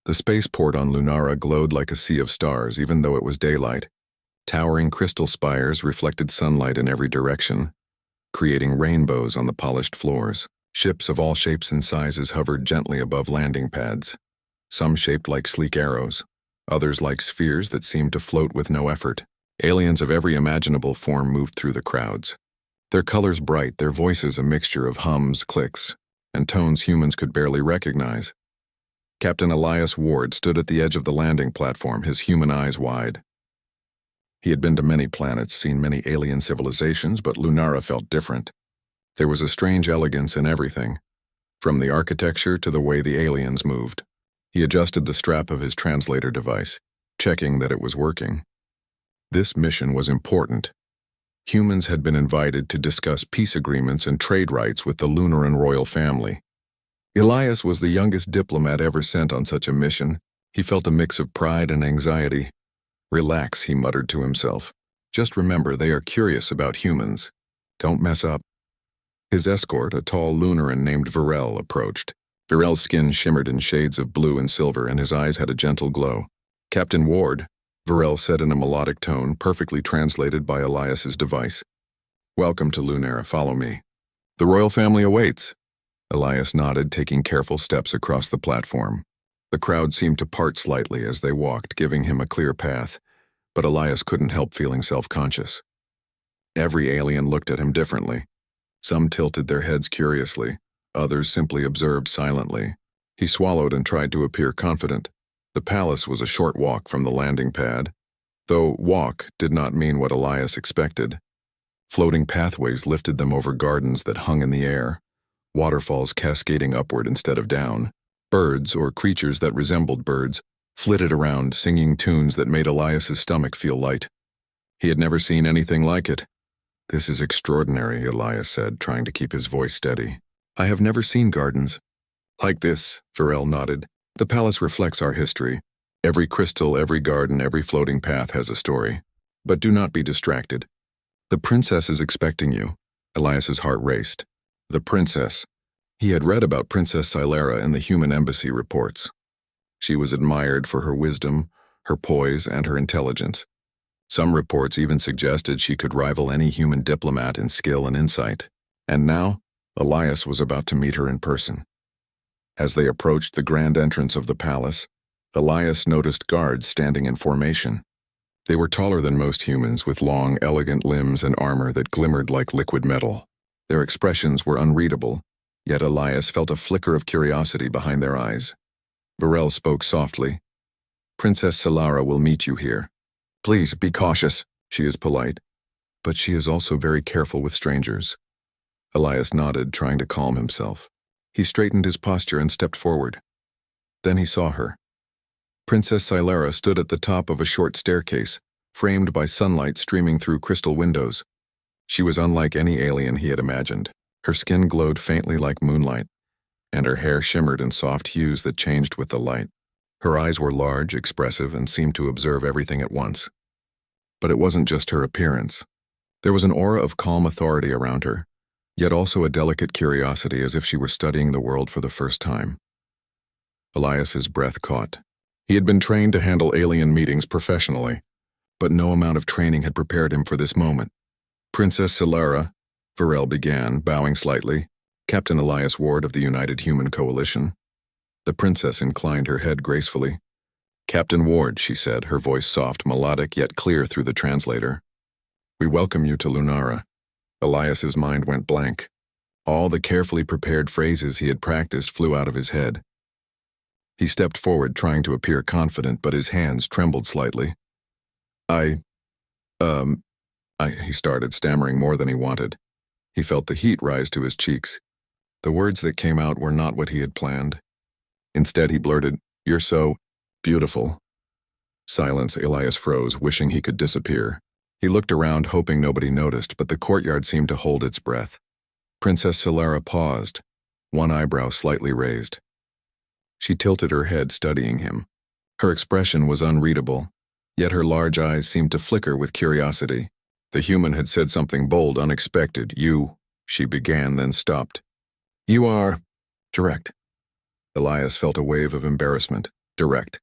The spaceport on Lunara glowed like a sea of stars, even though it was daylight. Towering crystal spires reflected sunlight in every direction, creating rainbows on the polished floors. Ships of all shapes and sizes hovered gently above landing pads, some shaped like sleek arrows, others like spheres that seemed to float with no effort. Aliens of every imaginable form moved through the crowds. Their colors bright, their voices a mixture of hums, clicks, and tones humans could barely recognize. Captain Elias Ward stood at the edge of the landing platform, his human eyes wide. He had been to many planets, seen many alien civilizations, but Lunara felt different. There was a strange elegance in everything, from the architecture to the way the aliens moved. He adjusted the strap of his translator device, checking that it was working. This mission was important. Humans had been invited to discuss peace agreements and trade rights with the Lunaran royal family. Elias was the youngest diplomat ever sent on such a mission. He felt a mix of pride and anxiety. "Relax," he muttered to himself. "Just remember, they are curious about humans. Don't mess up." His escort, a tall Lunaran named Varel, approached. Varel's skin shimmered in shades of blue and silver, and his eyes had a gentle glow. "Captain Ward," Varel said in a melodic tone, perfectly translated by Elias's device. "Welcome to Lunara, follow me. The royal family awaits." Elias nodded, taking careful steps across the platform. The crowd seemed to part slightly as they walked, giving him a clear path, but Elias couldn't help feeling self-conscious. Every alien looked at him differently. Some tilted their heads curiously, others simply observed silently. He swallowed and tried to appear confident. The palace was a short walk from the landing pad, though walk did not mean what Elias expected. Floating pathways lifted them over gardens that hung in the air, waterfalls cascading upward instead of down. Birds, or creatures that resembled birds, flitted around, singing tunes that made Elias's stomach feel light. He had never seen anything like it. "This is extraordinary," Elias said, trying to keep his voice steady. "I have never seen gardens like this," Varel nodded. "The palace reflects our history. Every crystal, every garden, every floating path has a story. But do not be distracted. The princess is expecting you." Elias's heart raced. The princess. He had read about Princess Silera in the human embassy reports. She was admired for her wisdom, her poise, and her intelligence. Some reports even suggested she could rival any human diplomat in skill and insight. And now, Elias was about to meet her in person. As they approached the grand entrance of the palace, Elias noticed guards standing in formation. They were taller than most humans, with long, elegant limbs and armor that glimmered like liquid metal. Their expressions were unreadable, yet Elias felt a flicker of curiosity behind their eyes. Varel spoke softly. "Princess Solara will meet you here. Please be cautious. She is polite, but she is also very careful with strangers." Elias nodded, trying to calm himself. He straightened his posture and stepped forward. Then he saw her. Princess Silera stood at the top of a short staircase, framed by sunlight streaming through crystal windows. She was unlike any alien he had imagined. Her skin glowed faintly like moonlight, and her hair shimmered in soft hues that changed with the light. Her eyes were large, expressive, and seemed to observe everything at once. But it wasn't just her appearance. There was an aura of calm authority around her, yet also a delicate curiosity, as if she were studying the world for the first time. Elias's breath caught. He had been trained to handle alien meetings professionally, but no amount of training had prepared him for this moment. "Princess Solara," Varel began, bowing slightly, "Captain Elias Ward of the United Human Coalition." The princess inclined her head gracefully. "Captain Ward," she said, her voice soft, melodic, yet clear through the translator. "We welcome you to Lunara." Elias's mind went blank. All the carefully prepared phrases he had practiced flew out of his head. He stepped forward, trying to appear confident, but his hands trembled slightly. He started, stammering more than he wanted. He felt the heat rise to his cheeks. The words that came out were not what he had planned. Instead, he blurted, "You're so beautiful." Silence. Elias froze, wishing he could disappear. He looked around, hoping nobody noticed, but the courtyard seemed to hold its breath. Princess Solara paused, one eyebrow slightly raised. She tilted her head, studying him. Her expression was unreadable, yet her large eyes seemed to flicker with curiosity. The human had said something bold, unexpected. "You," she began, then stopped. "You are..." "Direct." Elias felt a wave of embarrassment. Direct.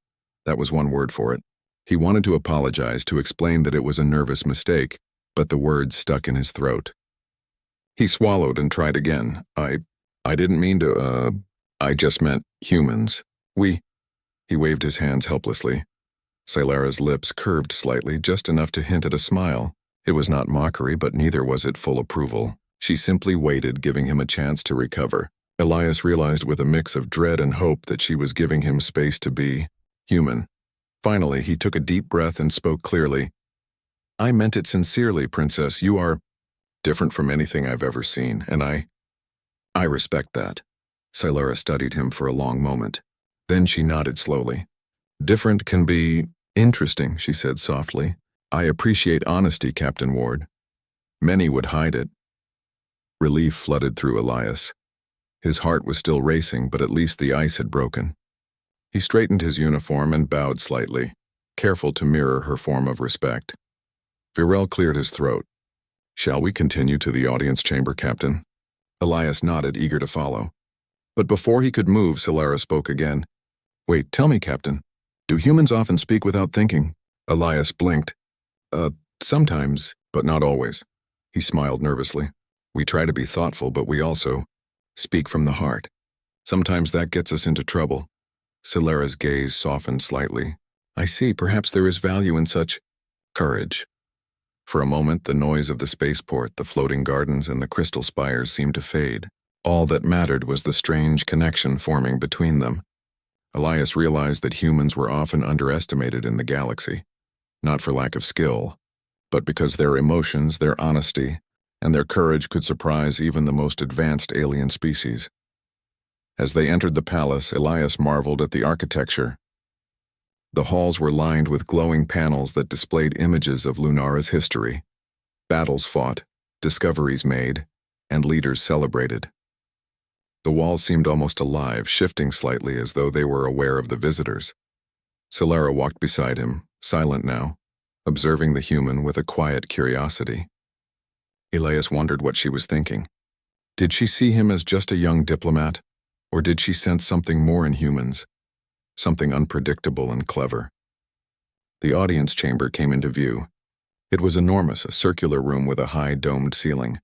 That was one word for it. He wanted to apologize, to explain that it was a nervous mistake, but the words stuck in his throat. He swallowed and tried again. I didn't mean to, I just meant humans. He waved his hands helplessly. Silara's lips curved slightly, just enough to hint at a smile. It was not mockery, but neither was it full approval. She simply waited, giving him a chance to recover. Elias realized with a mix of dread and hope that she was giving him space to be human. Finally, he took a deep breath and spoke clearly. I meant it sincerely, Princess. You are different from anything I've ever seen, and I respect that. Silara studied him for a long moment. Then she nodded slowly. Different can be interesting, she said softly. I appreciate honesty, Captain Ward. Many would hide it. Relief flooded through Elias. His heart was still racing, but at least the ice had broken. He straightened his uniform and bowed slightly, careful to mirror her form of respect. Virel cleared his throat. Shall we continue to the audience chamber, Captain? Elias nodded, eager to follow. But before he could move, Silara spoke again. Wait, tell me, Captain, do humans often speak without thinking? Elias blinked. Sometimes, but not always. He smiled nervously. We try to be thoughtful, but we also speak from the heart. Sometimes that gets us into trouble. Silara's gaze softened slightly. I see, perhaps there is value in such courage. For a moment, the noise of the spaceport, the floating gardens, and the crystal spires seemed to fade. All that mattered was the strange connection forming between them. Elias realized that humans were often underestimated in the galaxy, not for lack of skill, but because their emotions, their honesty, and their courage could surprise even the most advanced alien species. As they entered the palace, Elias marveled at the architecture. The halls were lined with glowing panels that displayed images of Lunara's history. Battles fought, discoveries made, and leaders celebrated. The walls seemed almost alive, shifting slightly as though they were aware of the visitors. Silara walked beside him, silent now, observing the human with a quiet curiosity. Elias wondered what she was thinking. Did she see him as just a young diplomat, or did she sense something more in humans? Something unpredictable and clever. The audience chamber came into view. It was enormous, a circular room with a high domed ceiling.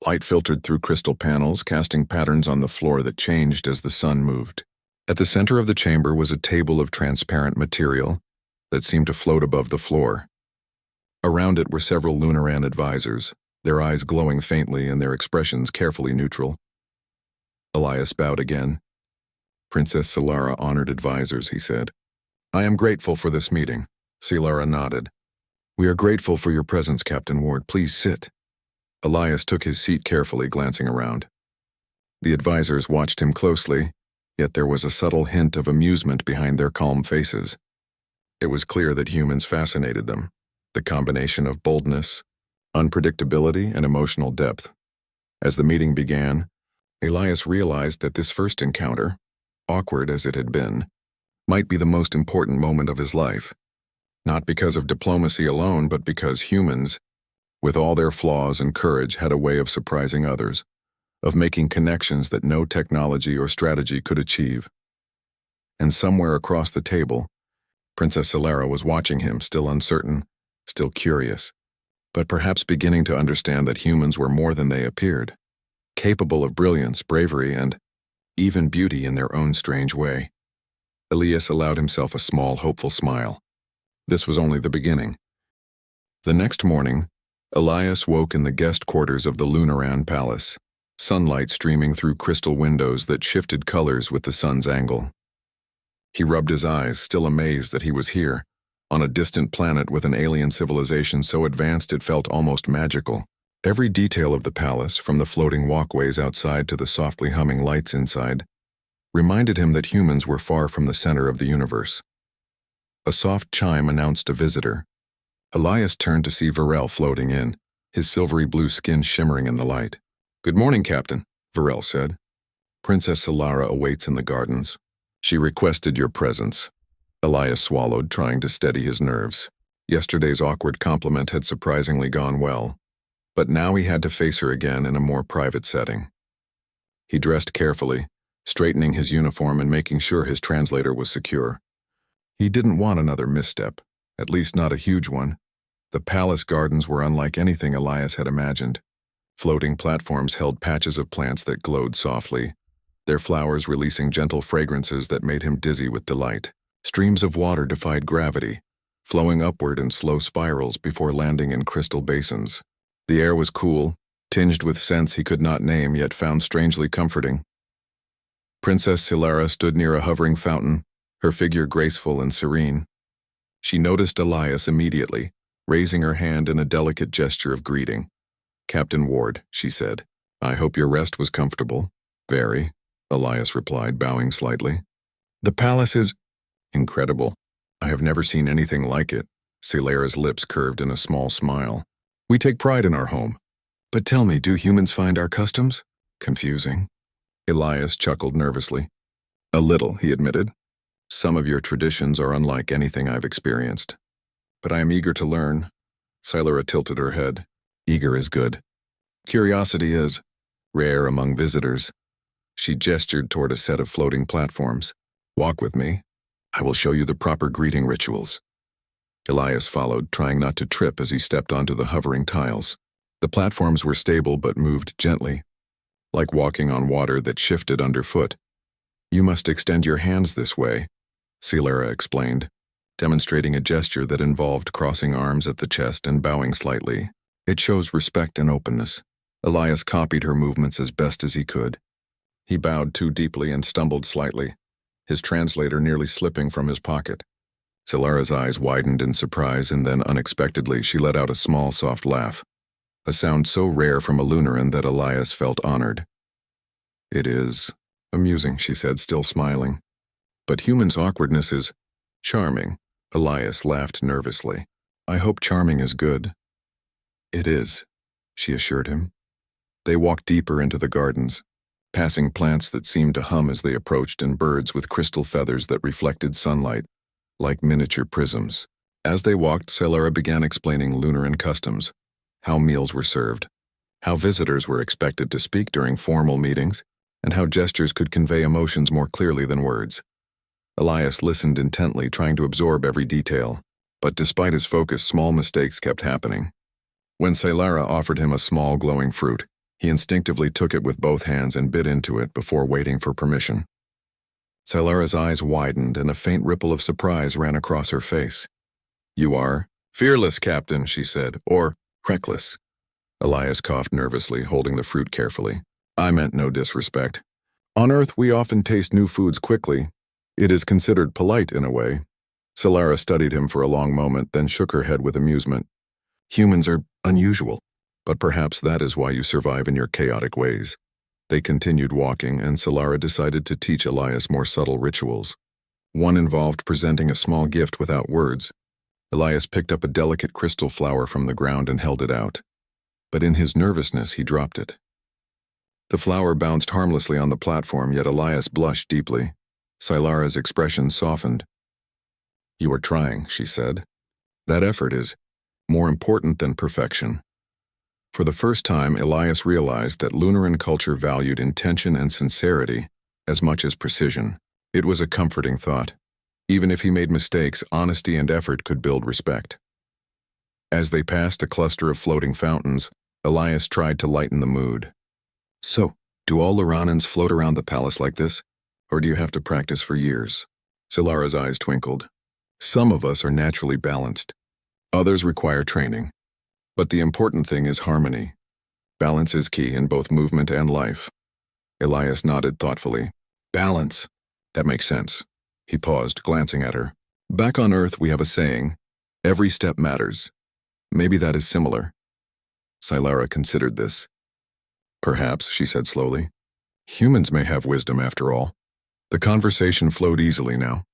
Light filtered through crystal panels, casting patterns on the floor that changed as the sun moved. At the center of the chamber was a table of transparent material that seemed to float above the floor. Around it were several Lunaran advisors, their eyes glowing faintly and their expressions carefully neutral. Elias bowed again. Princess Silara honored advisors, he said. I am grateful for this meeting. Silara nodded. We are grateful for your presence, Captain Ward. Please sit. Elias took his seat carefully, glancing around. The advisors watched him closely, yet there was a subtle hint of amusement behind their calm faces. It was clear that humans fascinated them, the combination of boldness, unpredictability, and emotional depth. As the meeting began, Elias realized that this first encounter, awkward as it had been, might be the most important moment of his life. Not because of diplomacy alone, but because humans, with all their flaws and courage, had a way of surprising others, of making connections that no technology or strategy could achieve. And somewhere across the table, Princess Silara was watching him, still uncertain, still curious, but perhaps beginning to understand that humans were more than they appeared, capable of brilliance, bravery, and even beauty in their own strange way. Elias allowed himself a small, hopeful smile. This was only the beginning. The next morning, Elias woke in the guest quarters of the Lunaran Palace, sunlight streaming through crystal windows that shifted colors with the sun's angle. He rubbed his eyes, still amazed that he was here, on a distant planet with an alien civilization so advanced it felt almost magical. Every detail of the palace, from the floating walkways outside to the softly humming lights inside, reminded him that humans were far from the center of the universe. A soft chime announced a visitor. Elias turned to see Virel floating in, his silvery blue skin shimmering in the light. Good morning, Captain, Virel said. Princess Silara awaits in the gardens. She requested your presence. Elias swallowed, trying to steady his nerves. Yesterday's awkward compliment had surprisingly gone well, but now he had to face her again in a more private setting. He dressed carefully, straightening his uniform and making sure his translator was secure. He didn't want another misstep, at least not a huge one. The palace gardens were unlike anything Elias had imagined. Floating platforms held patches of plants that glowed softly, their flowers releasing gentle fragrances that made him dizzy with delight. Streams of water defied gravity, flowing upward in slow spirals before landing in crystal basins. The air was cool, tinged with scents he could not name yet found strangely comforting. Princess Silara stood near a hovering fountain, her figure graceful and serene. She noticed Elias immediately, raising her hand in a delicate gesture of greeting. "Captain Ward," she said, "I hope your rest was comfortable." "Very," Elias replied, bowing slightly. "The palace is incredible. I have never seen anything like it." Silara's lips curved in a small smile. "We take pride in our home. But tell me, do humans find our customs confusing?" Elias chuckled nervously. "A little," he admitted. "Some of your traditions are unlike anything I've experienced. But I am eager to learn." Silara tilted her head. "Eager is good. Curiosity is rare among visitors." She gestured toward a set of floating platforms. "Walk with me. I will show you the proper greeting rituals." Elias followed, trying not to trip as he stepped onto the hovering tiles. The platforms were stable but moved gently, like walking on water that shifted underfoot. "You must extend your hands this way," Silara explained, demonstrating a gesture that involved crossing arms at the chest and bowing slightly. "It shows respect and openness." Elias copied her movements as best as he could. He bowed too deeply and stumbled slightly, his translator nearly slipping from his pocket. Silara's eyes widened in surprise, and then unexpectedly she let out a small, soft laugh, a sound so rare from a Lunaran that Elias felt honored. "It is amusing," she said, still smiling. "But humans' awkwardness is charming." Elias laughed nervously. "I hope charming is good." "It is," she assured him. They walked deeper into the gardens, passing plants that seemed to hum as they approached and birds with crystal feathers that reflected sunlight, like miniature prisms. As they walked, Silara began explaining Lunaran customs, how meals were served, how visitors were expected to speak during formal meetings, and how gestures could convey emotions more clearly than words. Elias listened intently, trying to absorb every detail, but despite his focus, small mistakes kept happening. When Silara offered him a small glowing fruit, he instinctively took it with both hands and bit into it before waiting for permission. Silara's eyes widened and a faint ripple of surprise ran across her face. "You are fearless, Captain," she said, "or reckless." Elias coughed nervously, holding the fruit carefully. "I meant no disrespect. On Earth, we often taste new foods quickly. It is considered polite in a way." Silara studied him for a long moment, then shook her head with amusement. "Humans are unusual, but perhaps that is why you survive in your chaotic ways." They continued walking, and Silara decided to teach Elias more subtle rituals. One involved presenting a small gift without words. Elias picked up a delicate crystal flower from the ground and held it out. But in his nervousness, he dropped it. The flower bounced harmlessly on the platform, yet Elias blushed deeply. Silara's expression softened. "You are trying," she said. "That effort is more important than perfection." For the first time, Elias realized that Lunaran culture valued intention and sincerity as much as precision. It was a comforting thought. Even if he made mistakes, honesty and effort could build respect. As they passed a cluster of floating fountains, Elias tried to lighten the mood. "So, do all Luranans float around the palace like this? Or do you have to practice for years?" Silara's eyes twinkled. "Some of us are naturally balanced. Others require training. But the important thing is harmony. Balance is key in both movement and life." Elias nodded thoughtfully. "Balance. That makes sense." He paused, glancing at her. "Back on Earth, we have a saying, every step matters. Maybe that is similar." Silara considered this. "Perhaps," she said slowly. "Humans may have wisdom after all." The conversation flowed easily now.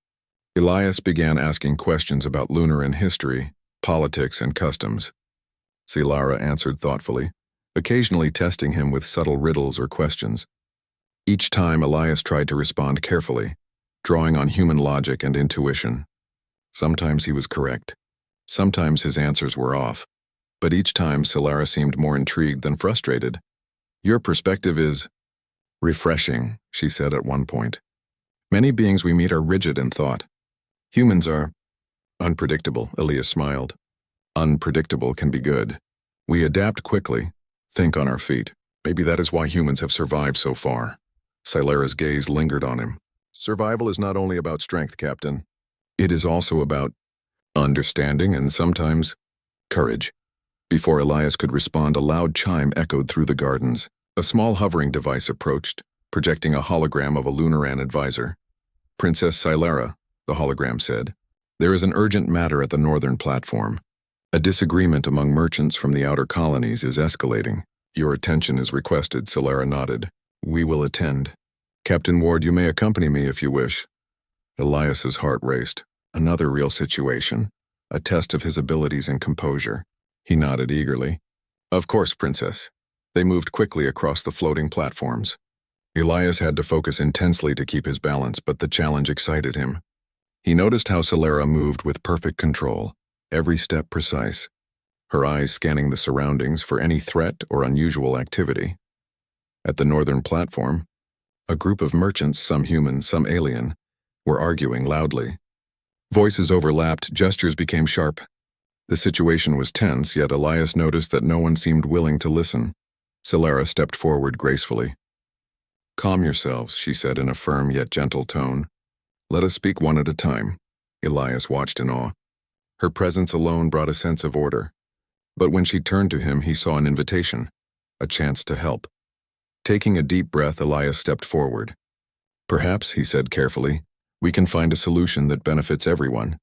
Elias began asking questions about Lunaran history, politics, and customs. Silara answered thoughtfully, occasionally testing him with subtle riddles or questions. Each time, Elias tried to respond carefully, drawing on human logic and intuition. Sometimes he was correct. Sometimes his answers were off. But each time, Silara seemed more intrigued than frustrated. "Your perspective is refreshing," she said at one point. "Many beings we meet are rigid in thought. Humans are unpredictable, Elias smiled. Unpredictable can be good. We adapt quickly, think on our feet. Maybe that is why humans have survived so far. Silara's gaze lingered on him. Survival is not only about strength, Captain. It is also about understanding and sometimes courage. Before Elias could respond, a loud chime echoed through the gardens. A small hovering device approached, projecting a hologram of a Lunaran advisor. Princess Silara, the hologram said, there is an urgent matter at the northern platform. A disagreement among merchants from the outer colonies is escalating. Your attention is requested, Silara nodded. We will attend. Captain Ward, you may accompany me if you wish. Elias's heart raced. Another real situation. A test of his abilities and composure. He nodded eagerly. Of course, Princess. They moved quickly across the floating platforms. Elias had to focus intensely to keep his balance, but the challenge excited him. He noticed how Silara moved with perfect control, every step precise, her eyes scanning the surroundings for any threat or unusual activity. At the northern platform, a group of merchants, some human, some alien, were arguing loudly. Voices overlapped, gestures became sharp. The situation was tense, yet Elias noticed that no one seemed willing to listen. Silara stepped forward gracefully. Calm yourselves, she said in a firm yet gentle tone. Let us speak one at a time. Elias watched in awe. Her presence alone brought a sense of order. But when she turned to him, he saw an invitation, a chance to help. Taking a deep breath, Elias stepped forward. Perhaps, he said carefully, we can find a solution that benefits everyone.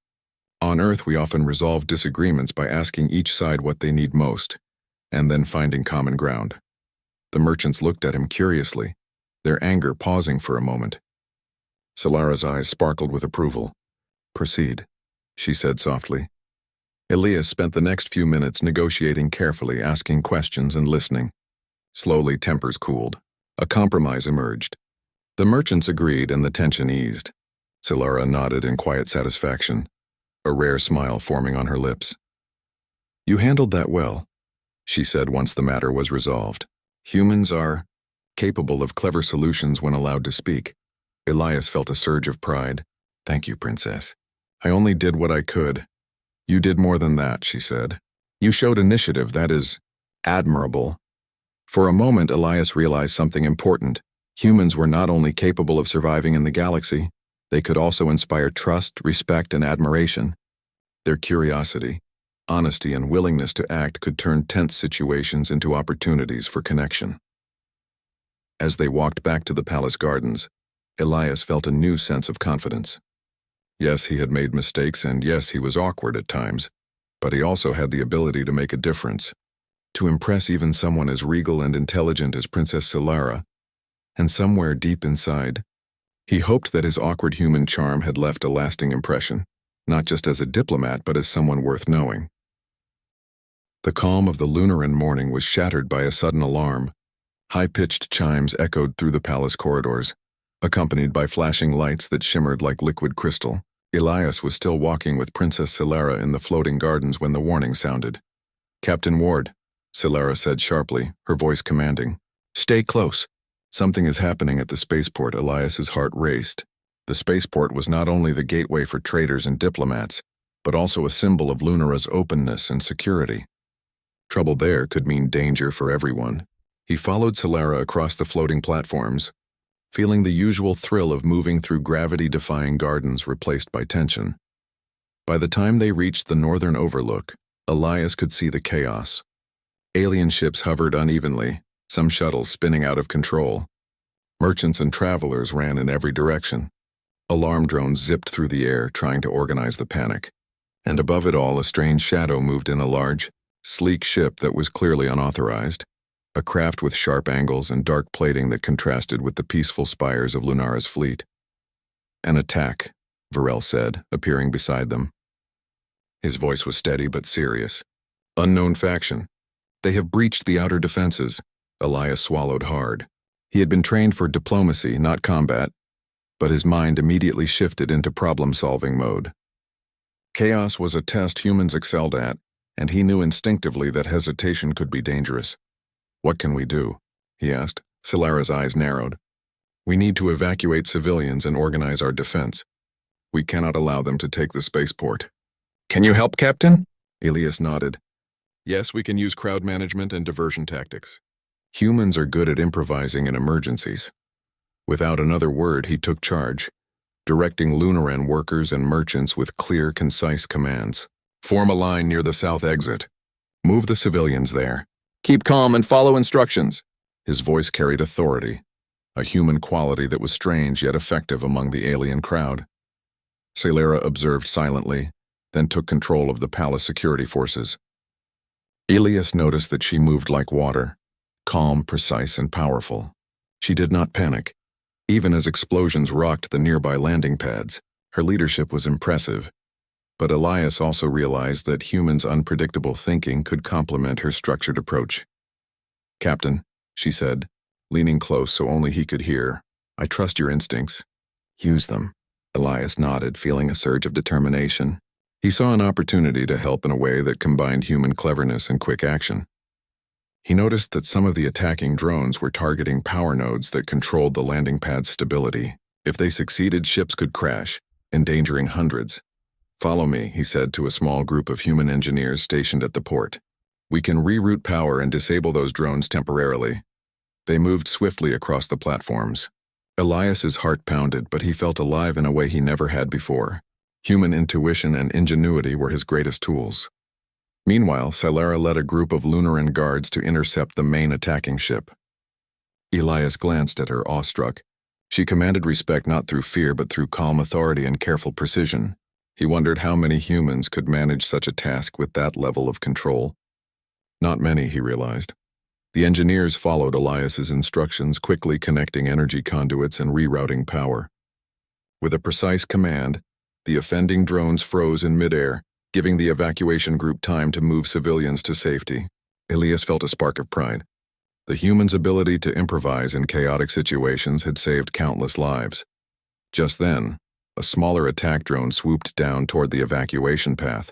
On Earth, we often resolve disagreements by asking each side what they need most, and then finding common ground. The merchants looked at him curiously, their anger pausing for a moment. Silara's eyes sparkled with approval. Proceed, she said softly. Elias spent the next few minutes negotiating carefully, asking questions and listening. Slowly, tempers cooled. A compromise emerged. The merchants agreed and the tension eased. Silara nodded in quiet satisfaction, a rare smile forming on her lips. You handled that well, she said once the matter was resolved. Humans are capable of clever solutions when allowed to speak. Elias felt a surge of pride. Thank you, Princess. I only did what I could. You did more than that, she said. You showed initiative, that is admirable. For a moment, Elias realized something important. Humans were not only capable of surviving in the galaxy, they could also inspire trust, respect, and admiration. Their curiosity, honesty, and willingness to act could turn tense situations into opportunities for connection. As they walked back to the palace gardens, Elias felt a new sense of confidence. Yes, he had made mistakes, and yes, he was awkward at times, but he also had the ability to make a difference, to impress even someone as regal and intelligent as Princess Silara. And somewhere deep inside, he hoped that his awkward human charm had left a lasting impression, not just as a diplomat, but as someone worth knowing. The calm of the Lunaran morning was shattered by a sudden alarm. High-pitched chimes echoed through the palace corridors, accompanied by flashing lights that shimmered like liquid crystal. Elias was still walking with Princess Silara in the floating gardens when the warning sounded. Captain Ward, Silara said sharply, her voice commanding. Stay close. Something is happening at the spaceport. Elias's heart raced. The spaceport was not only the gateway for traders and diplomats, but also a symbol of Lunara's openness and security. Trouble there could mean danger for everyone. He followed Silara across the floating platforms, feeling the usual thrill of moving through gravity-defying gardens replaced by tension. By the time they reached the northern overlook, Elias could see the chaos. Alien ships hovered unevenly, some shuttles spinning out of control. Merchants and travelers ran in every direction. Alarm drones zipped through the air, trying to organize the panic. And above it all, a strange shadow moved in a large, sleek ship that was clearly unauthorized, a craft with sharp angles and dark plating that contrasted with the peaceful spires of Lunara's fleet. An attack, Varel said, appearing beside them. His voice was steady but serious. Unknown faction. They have breached the outer defenses. Elias swallowed hard. He had been trained for diplomacy, not combat, but his mind immediately shifted into problem-solving mode. Chaos was a test humans excelled at, and he knew instinctively that hesitation could be dangerous. What can we do? He asked. Silara's eyes narrowed. We need to evacuate civilians and organize our defense. We cannot allow them to take the spaceport. Can you help, Captain? Elias nodded. Yes, we can use crowd management and diversion tactics. Humans are good at improvising in emergencies. Without another word, he took charge, directing Lunaran workers and merchants with clear, concise commands. Form a line near the south exit. Move the civilians there. Keep calm and follow instructions. His voice carried authority, a human quality that was strange yet effective among the alien crowd. Celera observed silently, then took control of the palace security forces. Elias noticed that she moved like water, calm, precise, and powerful. She did not panic. Even as explosions rocked the nearby landing pads, her leadership was impressive. But Elias also realized that humans' unpredictable thinking could complement her structured approach. Captain, she said, leaning close so only he could hear, I trust your instincts. Use them. Elias nodded, feeling a surge of determination. He saw an opportunity to help in a way that combined human cleverness and quick action. He noticed that some of the attacking drones were targeting power nodes that controlled the landing pad's stability. If they succeeded, ships could crash, endangering hundreds. Follow me, he said to a small group of human engineers stationed at the port. We can reroute power and disable those drones temporarily. They moved swiftly across the platforms. Elias's heart pounded, but he felt alive in a way he never had before. Human intuition and ingenuity were his greatest tools. Meanwhile, Celera led a group of Lunaran guards to intercept the main attacking ship. Elias glanced at her, awestruck. She commanded respect not through fear but through calm authority and careful precision. He wondered how many humans could manage such a task with that level of control. Not many, he realized. The engineers followed Elias's instructions, quickly connecting energy conduits and rerouting power. With a precise command, the offending drones froze in midair, giving the evacuation group time to move civilians to safety. Elias felt a spark of pride. The human's ability to improvise in chaotic situations had saved countless lives. Just then, a smaller attack drone swooped down toward the evacuation path.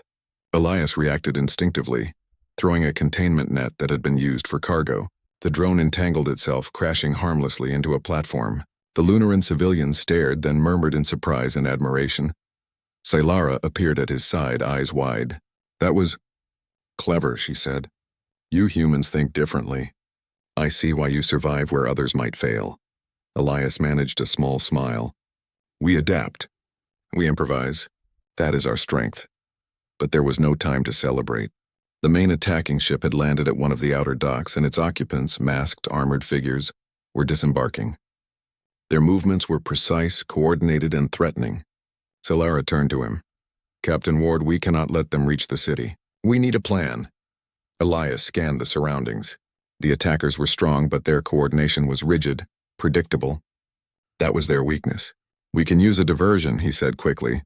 Elias reacted instinctively, throwing a containment net that had been used for cargo. The drone entangled itself, crashing harmlessly into a platform. The Lunaran civilians stared, then murmured in surprise and admiration. Celera appeared at his side, eyes wide. That was clever, she said. You humans think differently. I see why you survive where others might fail. Elias managed a small smile. We adapt. We improvise. That is our strength. But there was no time to celebrate. The main attacking ship had landed at one of the outer docks, and its occupants, masked, armored figures, were disembarking. Their movements were precise, coordinated, and threatening. Celera turned to him. Captain Ward, we cannot let them reach the city. We need a plan. Elias scanned the surroundings. The attackers were strong, but their coordination was rigid, predictable. That was their weakness. We can use a diversion, he said quickly.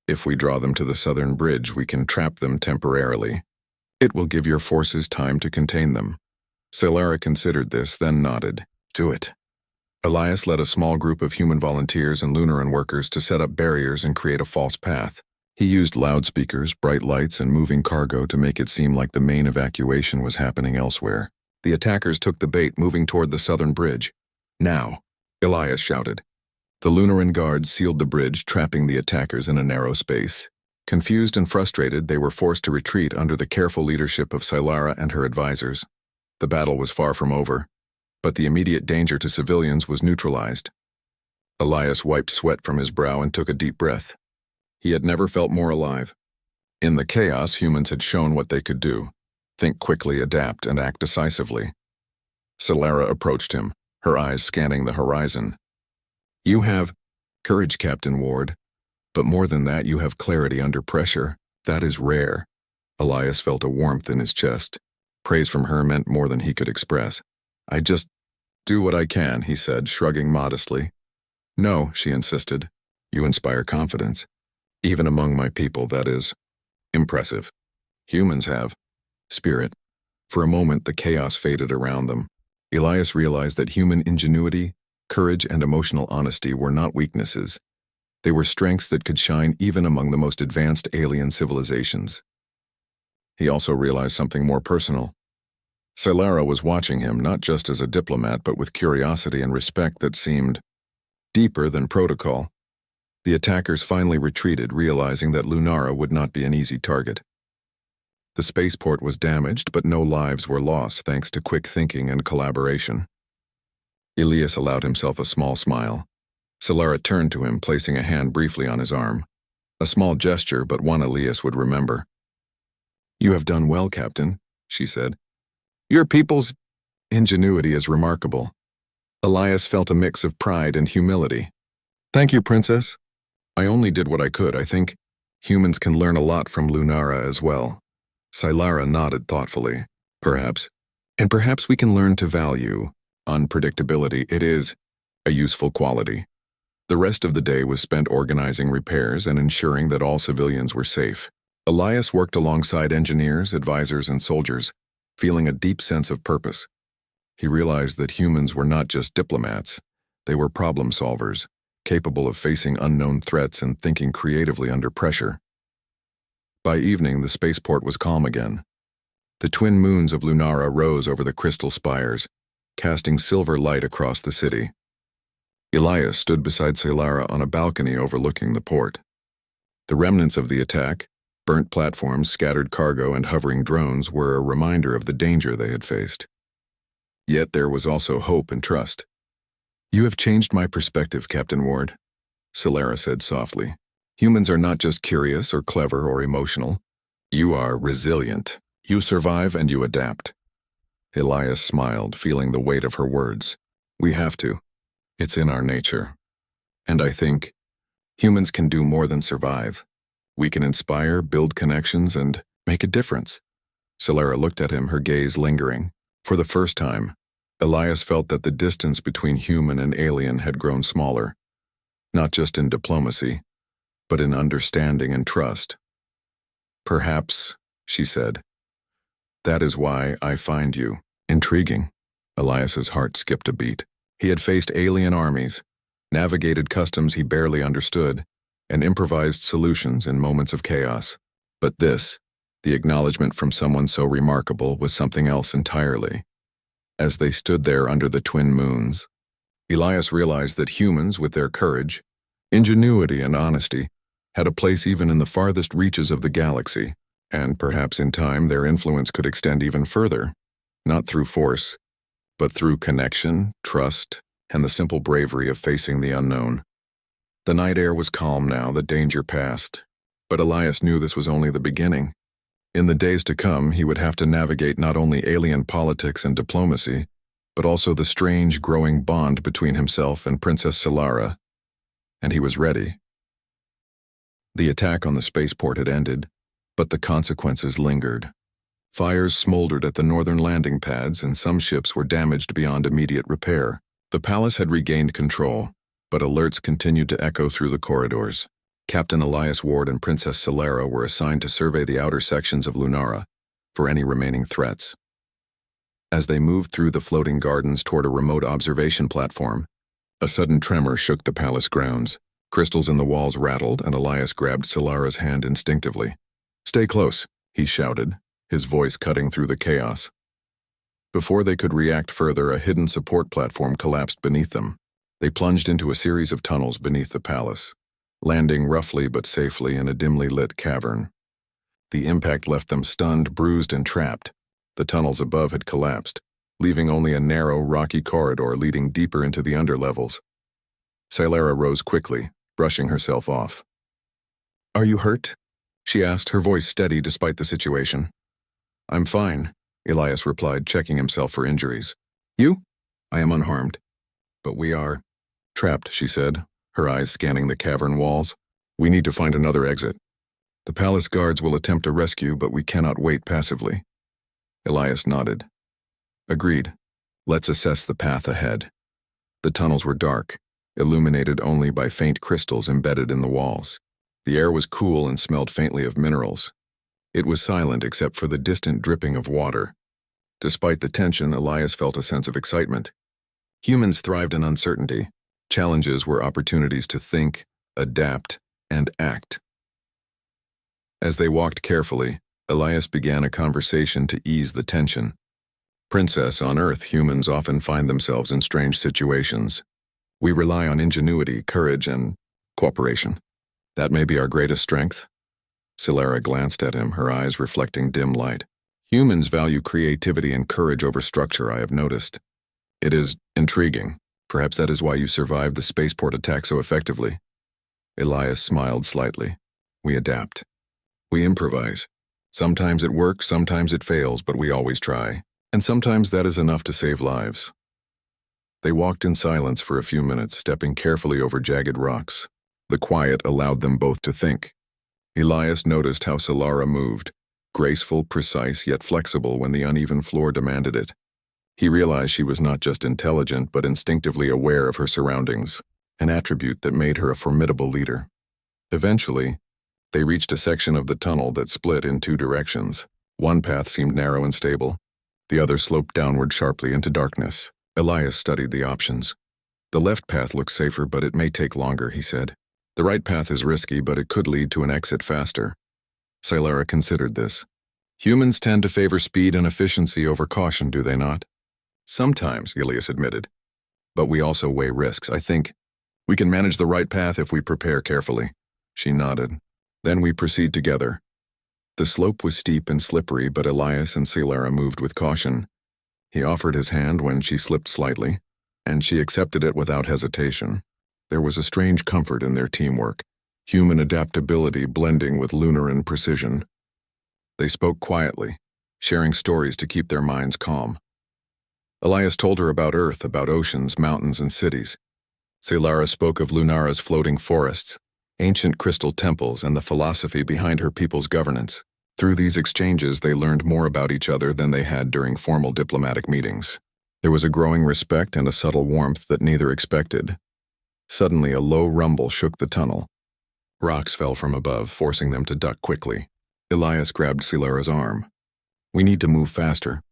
If we draw them to the southern bridge, we can trap them temporarily. It will give your forces time to contain them. Celera considered this, then nodded. Do it. Elias led a small group of human volunteers and Lunaran workers to set up barriers and create a false path. He used loudspeakers, bright lights, and moving cargo to make it seem like the main evacuation was happening elsewhere. The attackers took the bait, moving toward the southern bridge. Now, Elias shouted. The Lunaran guards sealed the bridge, trapping the attackers in a narrow space. Confused and frustrated, they were forced to retreat under the careful leadership of Celera and her advisors. The battle was far from over, but the immediate danger to civilians was neutralized. Elias wiped sweat from his brow and took a deep breath. He had never felt more alive. In the chaos, humans had shown what they could do. Think quickly, adapt, and act decisively. Celera approached him, her eyes scanning the horizon. You have courage, Captain Ward. But more than that, you have clarity under pressure. That is rare. Elias felt a warmth in his chest. Praise from her meant more than he could express. I just do what I can, he said, shrugging modestly. No, she insisted. You inspire confidence. Even among my people, that is impressive. Humans have spirit. For a moment, the chaos faded around them. Elias realized that human ingenuity, courage, and emotional honesty were not weaknesses. They were strengths that could shine even among the most advanced alien civilizations. He also realized something more personal. Celera was watching him not just as a diplomat but with curiosity and respect that seemed deeper than protocol. The attackers finally retreated, realizing that Lunara would not be an easy target. The spaceport was damaged, but no lives were lost thanks to quick thinking and collaboration. Elias allowed himself a small smile. Solara turned to him, placing a hand briefly on his arm. A small gesture, but one Elias would remember. "You have done well, Captain," she said. "Your people's ingenuity is remarkable." Elias felt a mix of pride and humility. "Thank you, Princess. I only did what I could. I think humans can learn a lot from Lunara as well." Solara nodded thoughtfully. "Perhaps. And perhaps we can learn to value unpredictability. It is a useful quality." The rest of the day was spent organizing repairs and ensuring that all civilians were safe. Elias worked alongside engineers, advisors, and soldiers, feeling a deep sense of purpose. He realized that humans were not just diplomats, they were problem solvers, capable of facing unknown threats and thinking creatively under pressure. By evening, the spaceport was calm again. The twin moons of Lunara rose over the crystal spires, casting silver light across the city. Elias stood beside Solara on a balcony overlooking the port. The remnants of the attack, burnt platforms, scattered cargo, and hovering drones were a reminder of the danger they had faced. Yet there was also hope and trust. "You have changed my perspective, Captain Ward," Solara said softly. "Humans are not just curious or clever or emotional. You are resilient. You survive and you adapt." Elias smiled, feeling the weight of her words. "We have to. It's in our nature. And I think humans can do more than survive. We can inspire, build connections, and make a difference." Solara looked at him, her gaze lingering. For the first time, Elias felt that the distance between human and alien had grown smaller, not just in diplomacy, but in understanding and trust. "Perhaps," she said, "that is why I find you intriguing." Elias's heart skipped a beat. He had faced alien armies, navigated customs he barely understood, and improvised solutions in moments of chaos. But this, the acknowledgement from someone so remarkable, was something else entirely. As they stood there under the twin moons, Elias realized that humans, with their courage, ingenuity, and honesty, had a place even in the farthest reaches of the galaxy, and perhaps in time their influence could extend even further, not through force, but through connection, trust, and the simple bravery of facing the unknown. The night air was calm now, the danger past, but Elias knew this was only the beginning. In the days to come, he would have to navigate not only alien politics and diplomacy, but also the strange, growing bond between himself and Princess Solara. And he was ready. The attack on the spaceport had ended, but the consequences lingered. Fires smoldered at the northern landing pads, and some ships were damaged beyond immediate repair. The palace had regained control, but alerts continued to echo through the corridors. Captain Elias Ward and Princess Solara were assigned to survey the outer sections of Lunara for any remaining threats. As they moved through the floating gardens toward a remote observation platform, a sudden tremor shook the palace grounds. Crystals in the walls rattled, and Elias grabbed Solara's hand instinctively. "Stay close," he shouted, his voice cutting through the chaos. Before they could react further, a hidden support platform collapsed beneath them. They plunged into a series of tunnels beneath the palace, landing roughly but safely in a dimly lit cavern. The impact left them stunned, bruised, and trapped. The tunnels above had collapsed, leaving only a narrow, rocky corridor leading deeper into the underlevels. Solara rose quickly, brushing herself off. "Are you hurt?" she asked, her voice steady despite the situation. "I'm fine," Elias replied, checking himself for injuries. "You?" "I am unharmed. But we are trapped," she said, her eyes scanning the cavern walls. "We need to find another exit. The palace guards will attempt a rescue, but we cannot wait passively." Elias nodded. "Agreed. Let's assess the path ahead." The tunnels were dark, illuminated only by faint crystals embedded in the walls. The air was cool and smelled faintly of minerals. It was silent except for the distant dripping of water. Despite the tension, Elias felt a sense of excitement. Humans thrived in uncertainty. Challenges were opportunities to think, adapt, and act. As they walked carefully, Elias began a conversation to ease the tension. "Princess, on Earth, humans often find themselves in strange situations. We rely on ingenuity, courage, and Cooperation. That may be our greatest strength. Solara glanced at him, her eyes reflecting dim light. Humans value creativity and courage over structure, I have noticed. It is intriguing. Perhaps that is why you survived the spaceport attack so effectively. Elias smiled slightly. We adapt. We improvise. Sometimes it works, sometimes it fails, but we always try. And sometimes that is enough to save lives. They walked in silence for a few minutes, stepping carefully over jagged rocks. The quiet allowed them both to think. Elias noticed how Solara moved, graceful, precise, yet flexible when the uneven floor demanded it. He realized she was not just intelligent, but instinctively aware of her surroundings, an attribute that made her a formidable leader. Eventually, they reached a section of the tunnel that split in two directions. One path seemed narrow and stable. The other sloped downward sharply into darkness. Elias studied the options. The left path looks safer, but it may take longer, he said. The right path is risky, but it could lead to an exit faster. Solara considered this. Humans tend to favor speed and efficiency over caution, do they not? Sometimes, Elias admitted. But we also weigh risks. I think we can manage the right path if we prepare carefully. She nodded. Then we proceed together. The slope was steep and slippery, but Elias and Solara moved with caution. He offered his hand when she slipped slightly, and she accepted it without hesitation. There was a strange comfort in their teamwork, human adaptability blending with lunar precision. They spoke quietly, sharing stories to keep their minds calm. Elias told her about Earth, about oceans, mountains, and cities. Solara spoke of Lunara's floating forests, ancient crystal temples, and the philosophy behind her people's governance. Through these exchanges, they learned more about each other than they had during formal diplomatic meetings. There was a growing respect and a subtle warmth that neither expected. Suddenly, a low rumble shook the tunnel. Rocks fell from above, forcing them to duck quickly. Elias grabbed Solara's arm. We need to move faster.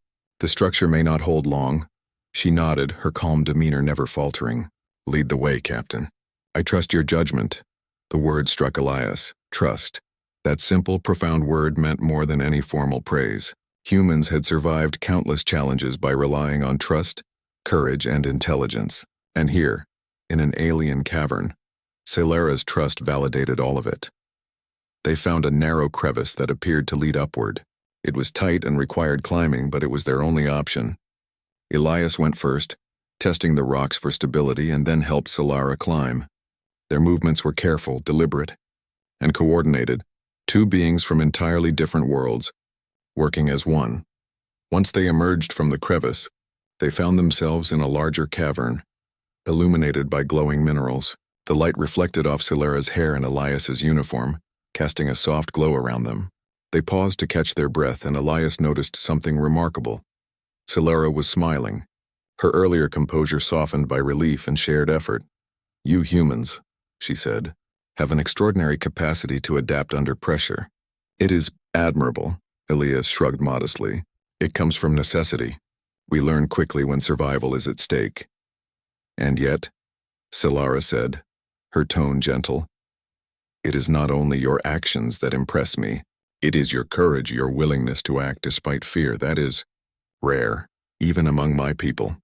The structure may not hold long. She nodded, her calm demeanor never faltering. Lead the way, Captain. I trust your judgment. The word struck Elias. Trust. That simple, profound word meant more than any formal praise. Humans had survived countless challenges by relying on trust, courage, and intelligence. And here, in an alien cavern, Solara's trust validated all of it. They found a narrow crevice that appeared to lead upward. It was tight and required climbing, but it was their only option. Elias went first, testing the rocks for stability, and then helped Solara climb. Their movements were careful, deliberate, and coordinated, two beings from entirely different worlds, working as one. Once they emerged from the crevice, they found themselves in a larger cavern, illuminated by glowing minerals. The light reflected off Solara's hair and Elias's uniform, casting a soft glow around them. They paused to catch their breath, and Elias noticed something remarkable. Solara was smiling, her earlier composure softened by relief and shared effort. You humans, she said, have an extraordinary capacity to adapt under pressure. It is admirable, Elias shrugged modestly. It comes from necessity. We learn quickly when survival is at stake. And yet, Solara said, her tone gentle, it is not only your actions that impress me. It is your courage, your willingness to act despite fear. That is rare, even among my people.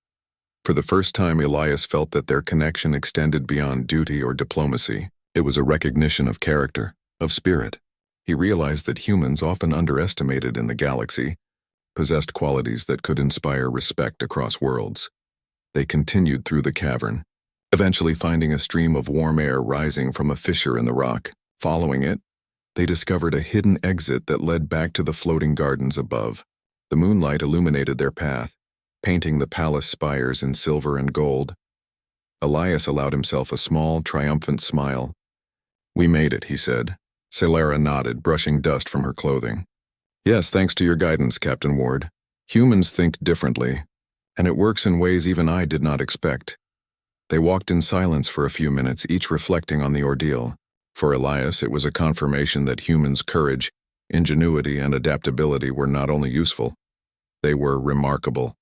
For the first time, Elias felt that their connection extended beyond duty or diplomacy. It was a recognition of character, of spirit. He realized that humans, often underestimated in the galaxy, possessed qualities that could inspire respect across worlds. They continued through the cavern, eventually finding a stream of warm air rising from a fissure in the rock. Following it, they discovered a hidden exit that led back to the floating gardens above. The moonlight illuminated their path, painting the palace spires in silver and gold. Elias allowed himself a small, triumphant smile. We made it, he said. Solara nodded, brushing dust from her clothing. Yes, thanks to your guidance, Captain Ward. Humans think differently, and it works in ways even I did not expect. They walked in silence for a few minutes, each reflecting on the ordeal. For Elias, it was a confirmation that humans' courage, ingenuity, and adaptability were not only useful, they were remarkable.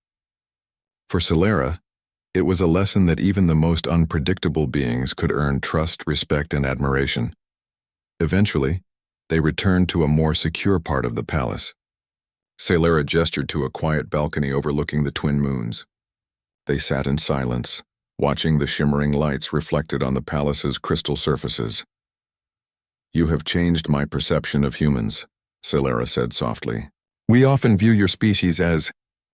For Solara, it was a lesson that even the most unpredictable beings could earn trust, respect, and admiration. Eventually, they returned to a more secure part of the palace. Solara gestured to a quiet balcony overlooking the twin moons. They sat in silence, watching the shimmering lights reflected on the palace's crystal surfaces. "You have changed my perception of humans," Celera said softly. "We often view your species as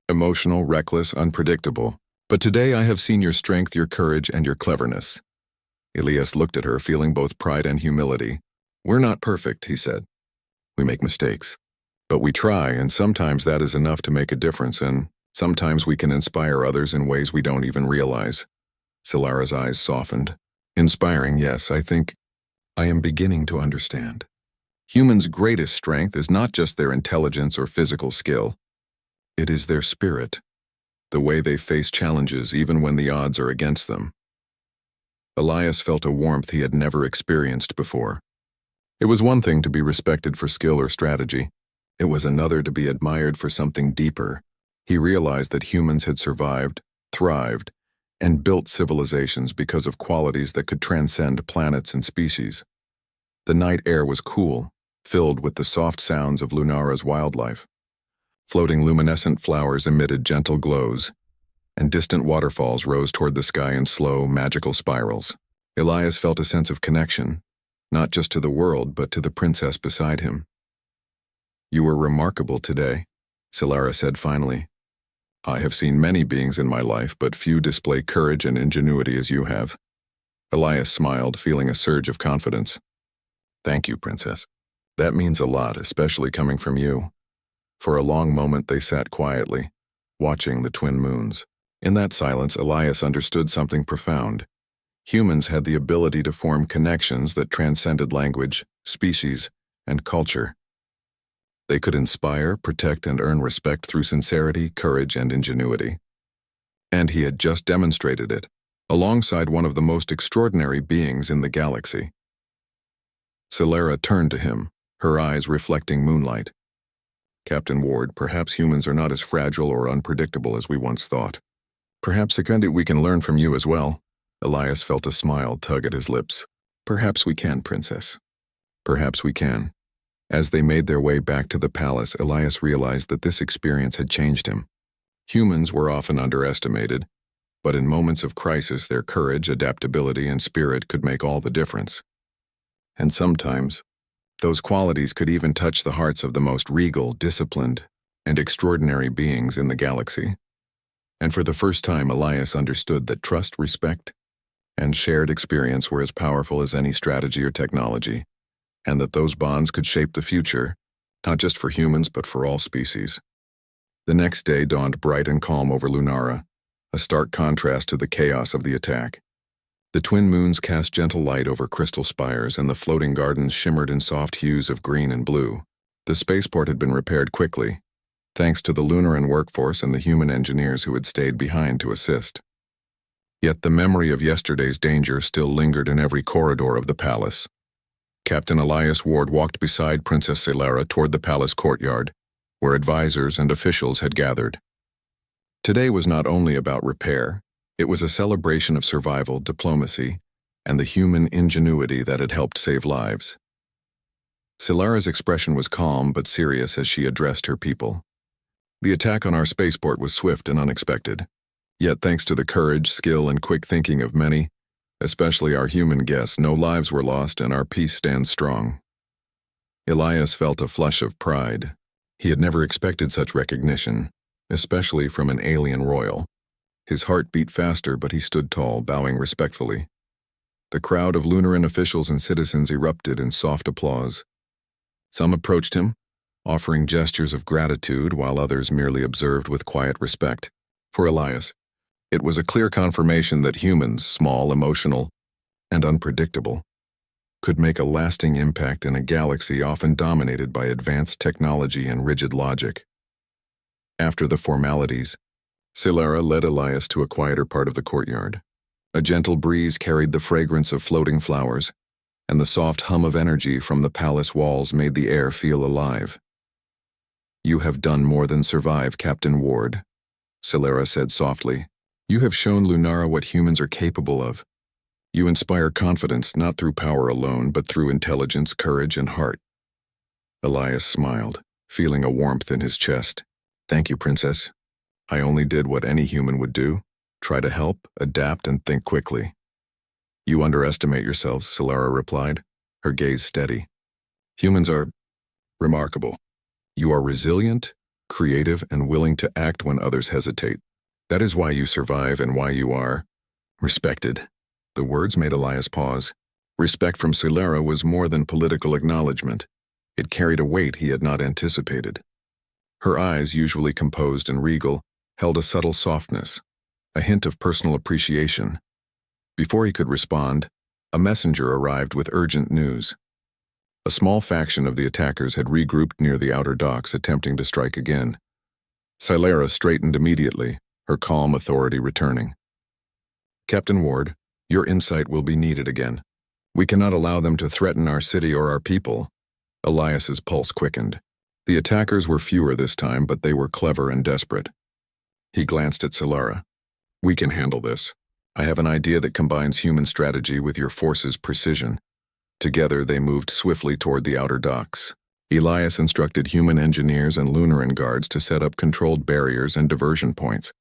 emotional, reckless, unpredictable. But today I have seen your strength, your courage, and your cleverness." Elias looked at her, feeling both pride and humility. "We're not perfect," he said. "We make mistakes. But we try, and sometimes that is enough to make a difference, and sometimes we can inspire others in ways we don't even realize." Celera's eyes softened. "Inspiring, yes, I think I am beginning to understand. Humans' greatest strength is not just their intelligence or physical skill. It is their spirit, the way they face challenges even when the odds are against them." Elias felt a warmth he had never experienced before. It was one thing to be respected for skill or strategy. It was another to be admired for something deeper. He realized that humans had survived, thrived, and built civilizations because of qualities that could transcend planets and species. The night air was cool, filled with the soft sounds of Lunara's wildlife. Floating luminescent flowers emitted gentle glows, and distant waterfalls rose toward the sky in slow, magical spirals. Elias felt a sense of connection, not just to the world, but to the princess beside him. "You were remarkable today," Celera said finally. "I have seen many beings in my life, but few display courage and ingenuity as you have." Elias smiled, feeling a surge of confidence. "Thank you, Princess. That means a lot, especially coming from you." For a long moment they sat quietly, watching the twin moons. In that silence, Elias understood something profound. Humans had the ability to form connections that transcended language, species, and culture. They could inspire, protect, and earn respect through sincerity, courage, and ingenuity. And he had just demonstrated it, alongside one of the most extraordinary beings in the galaxy. Celera turned to him, her eyes reflecting moonlight. "Captain Ward, perhaps humans are not as fragile or unpredictable as we once thought. Perhaps we can learn from you as well." Elias felt a smile tug at his lips. "Perhaps we can, Princess. Perhaps we can." As they made their way back to the palace, Elias realized that this experience had changed him. Humans were often underestimated, but in moments of crisis their courage, adaptability, and spirit could make all the difference. And sometimes, those qualities could even touch the hearts of the most regal, disciplined, and extraordinary beings in the galaxy. And for the first time, Elias understood that trust, respect, and shared experience were as powerful as any strategy or technology, and that those bonds could shape the future, not just for humans but for all species. The next day dawned bright and calm over Lunara, a stark contrast to the chaos of the attack. The twin moons cast gentle light over crystal spires, and the floating gardens shimmered in soft hues of green and blue. The spaceport had been repaired quickly, thanks to the Lunaran workforce and the human engineers who had stayed behind to assist. Yet the memory of yesterday's danger still lingered in every corridor of the palace. Captain Elias Ward walked beside Princess Celera toward the palace courtyard, where advisors and officials had gathered. Today was not only about repair, it was a celebration of survival, diplomacy, and the human ingenuity that had helped save lives. Celera's expression was calm but serious as she addressed her people. "The attack on our spaceport was swift and unexpected. Yet thanks to the courage, skill, and quick thinking of many, especially our human guests, no lives were lost and our peace stands strong." Elias felt a flush of pride. He had never expected such recognition, especially from an alien royal. His heart beat faster, but he stood tall, bowing respectfully. The crowd of Lunaran officials and citizens erupted in soft applause. Some approached him, offering gestures of gratitude, while others merely observed with quiet respect. For Elias, it was a clear confirmation that humans, small, emotional, and unpredictable, could make a lasting impact in a galaxy often dominated by advanced technology and rigid logic. After the formalities, Celera led Elias to a quieter part of the courtyard. A gentle breeze carried the fragrance of floating flowers, and the soft hum of energy from the palace walls made the air feel alive. "You have done more than survive, Captain Ward," Celera said softly. "You have shown Lunara what humans are capable of. You inspire confidence not through power alone, but through intelligence, courage, and heart." Elias smiled, feeling a warmth in his chest. "Thank you, Princess. I only did what any human would do, Try to help, adapt, and think quickly. You underestimate yourselves, Solara replied, her gaze steady. Humans are remarkable. You are resilient, creative, and willing to act when others hesitate. That is why you survive and why you are respected. The words made Elias pause. Respect from Solara was more than political acknowledgement. It carried a weight he had not anticipated. Her eyes, usually composed and regal, held a subtle softness, a hint of personal appreciation. Before he could respond, a messenger arrived with urgent news. A small faction of the attackers had regrouped near the outer docks, attempting to strike again. Solara straightened immediately, her calm authority returning. Captain Ward, your insight will be needed again. We cannot allow them to threaten our city or our people. Elias's pulse quickened. The attackers were fewer this time, but they were clever and desperate. He glanced at Solara. We can handle this. I have an idea that combines human strategy with your force's precision. Together, they moved swiftly toward the outer docks. Elias instructed human engineers and Lunaran guards to set up controlled barriers and diversion points.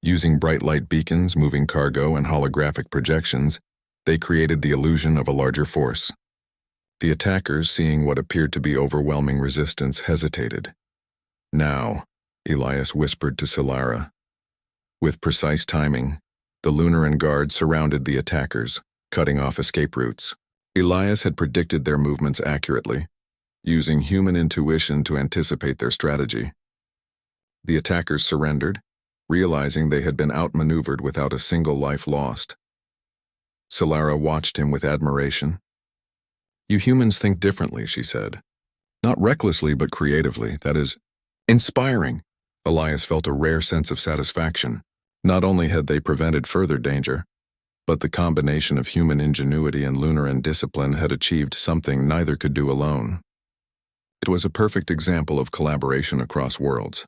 Using bright light beacons, moving cargo, and holographic projections, they created the illusion of a larger force. The attackers, seeing what appeared to be overwhelming resistance, hesitated. Now, Elias whispered to Solara. With precise timing, the Lunaran guard surrounded the attackers, cutting off escape routes. Elias had predicted their movements accurately, using human intuition to anticipate their strategy. The attackers surrendered, realizing they had been outmaneuvered without a single life lost. Solara watched him with admiration. You humans think differently, she said. Not recklessly, but creatively. That is inspiring. Elias felt a rare sense of satisfaction. Not only had they prevented further danger, but the combination of human ingenuity and Lunaran discipline had achieved something neither could do alone. It was a perfect example of collaboration across worlds.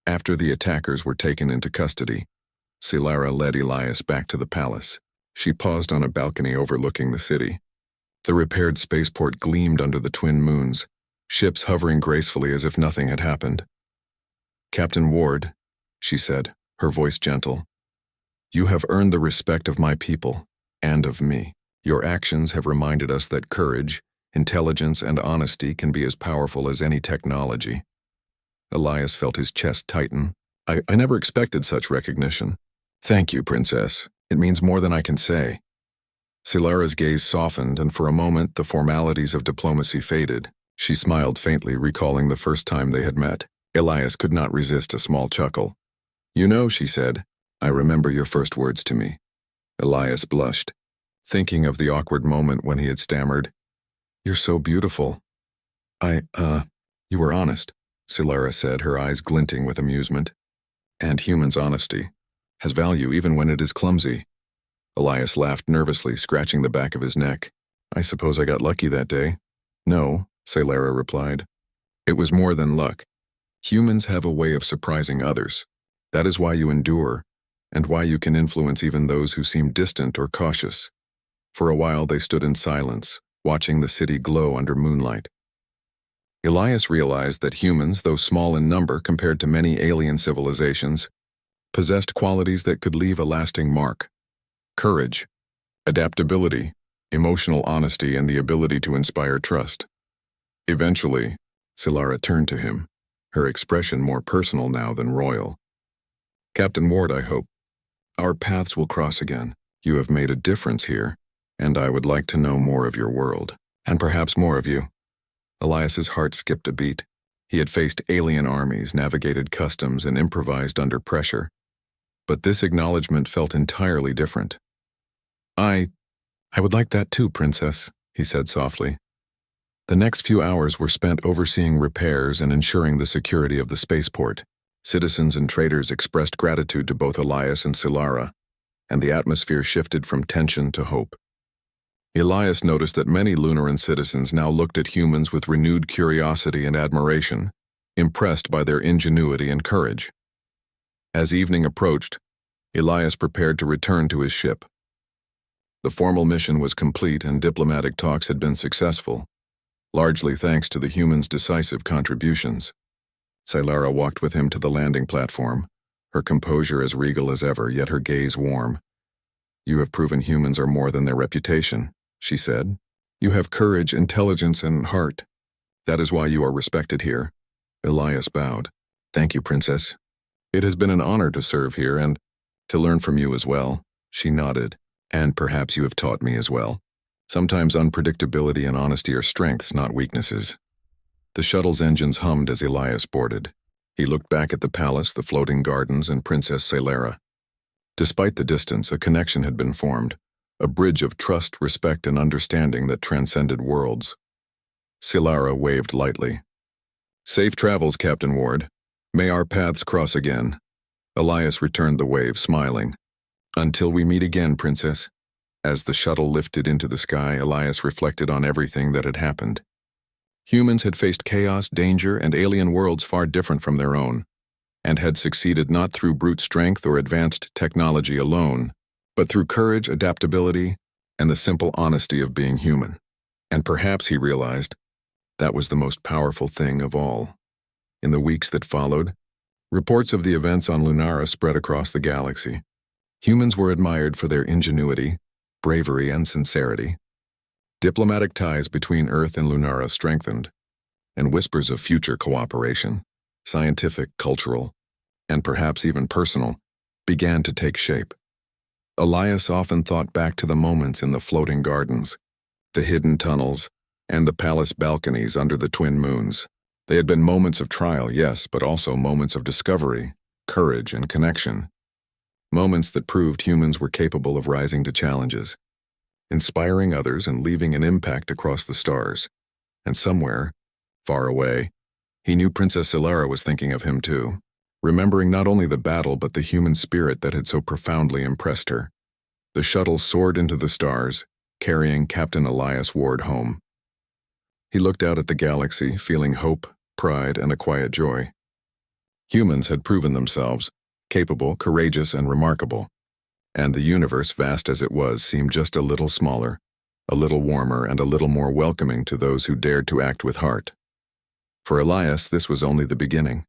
After the attackers were taken into custody, Solara led Elias back to the palace. She paused on a balcony overlooking the city. The repaired spaceport gleamed under the twin moons, ships hovering gracefully as if nothing had happened. Captain Ward, she said, her voice gentle, you have earned the respect of my people, and of me. Your actions have reminded us that courage, intelligence, and honesty can be as powerful as any technology. Elias felt his chest tighten. I never expected such recognition. Thank you, Princess. It means more than I can say. Solara's gaze softened, and for a moment the formalities of diplomacy faded. She smiled faintly, recalling the first time they had met. Elias could not resist a small chuckle. You know, she said, I remember your first words to me. Elias blushed, thinking of the awkward moment when he had stammered, You're so beautiful. You were honest, Solara said, her eyes glinting with amusement. And human's honesty has value even when it is clumsy. Elias laughed nervously, scratching the back of his neck. I suppose I got lucky that day. No, Solara replied. It was more than luck. Humans have a way of surprising others. That is why you endure, and why you can influence even those who seem distant or cautious. For a while they stood in silence, watching the city glow under moonlight. Elias realized that humans, though small in number compared to many alien civilizations, possessed qualities that could leave a lasting mark. Courage, adaptability, emotional honesty, and the ability to inspire trust. Eventually, Solara turned to him, her expression more personal now than royal. Captain Ward, I hope. Our paths will cross again. You have made a difference here, and I would like to know more of your world, and perhaps more of you. Elias's heart skipped a beat. He had faced alien armies, navigated customs, and improvised under pressure. But this acknowledgement felt entirely different. I would like that too, Princess, he said softly. The next few hours were spent overseeing repairs and ensuring the security of the spaceport. Citizens and traders expressed gratitude to both Elias and Solara, and the atmosphere shifted from tension to hope. Elias noticed that many Lunaran citizens now looked at humans with renewed curiosity and admiration, impressed by their ingenuity and courage. As evening approached, Elias prepared to return to his ship. The formal mission was complete and diplomatic talks had been successful, largely thanks to the humans' decisive contributions. Solara walked with him to the landing platform, her composure as regal as ever, yet her gaze warm. "You have proven humans are more than their reputation," she said. "You have courage, intelligence, and heart. That is why you are respected here." Elias bowed. "Thank you, Princess. It has been an honor to serve here and to learn from you as well." She nodded. "And perhaps you have taught me as well. Sometimes unpredictability and honesty are strengths, not weaknesses." The shuttle's engines hummed as Elias boarded. He looked back at the palace, the floating gardens, and Princess Celera. Despite the distance, a connection had been formed, a bridge of trust, respect, and understanding that transcended worlds. Celera waved lightly. "Safe travels, Captain Ward. May our paths cross again." Elias returned the wave, smiling. "Until we meet again, Princess." As the shuttle lifted into the sky, Elias reflected on everything that had happened. Humans had faced chaos, danger, and alien worlds far different from their own, and had succeeded not through brute strength or advanced technology alone, but through courage, adaptability, and the simple honesty of being human. And perhaps, he realized, that was the most powerful thing of all. In the weeks that followed, reports of the events on Lunara spread across the galaxy. Humans were admired for their ingenuity, bravery, and sincerity. Diplomatic ties between Earth and Lunara strengthened, and whispers of future cooperation, scientific, cultural, and perhaps even personal, began to take shape. Elias often thought back to the moments in the floating gardens, the hidden tunnels, and the palace balconies under the twin moons. They had been moments of trial, yes, but also moments of discovery, courage, and connection. Moments that proved humans were capable of rising to challenges, inspiring others and leaving an impact across the stars. And somewhere, far away, he knew Princess Celera was thinking of him too, remembering not only the battle but the human spirit that had so profoundly impressed her. The shuttle soared into the stars, carrying Captain Elias Ward home. He looked out at the galaxy, feeling hope, pride, and a quiet joy. Humans had proven themselves, capable, courageous, and remarkable. And the universe, vast as it was, seemed just a little smaller, a little warmer, and a little more welcoming to those who dared to act with heart. For Elias, this was only the beginning.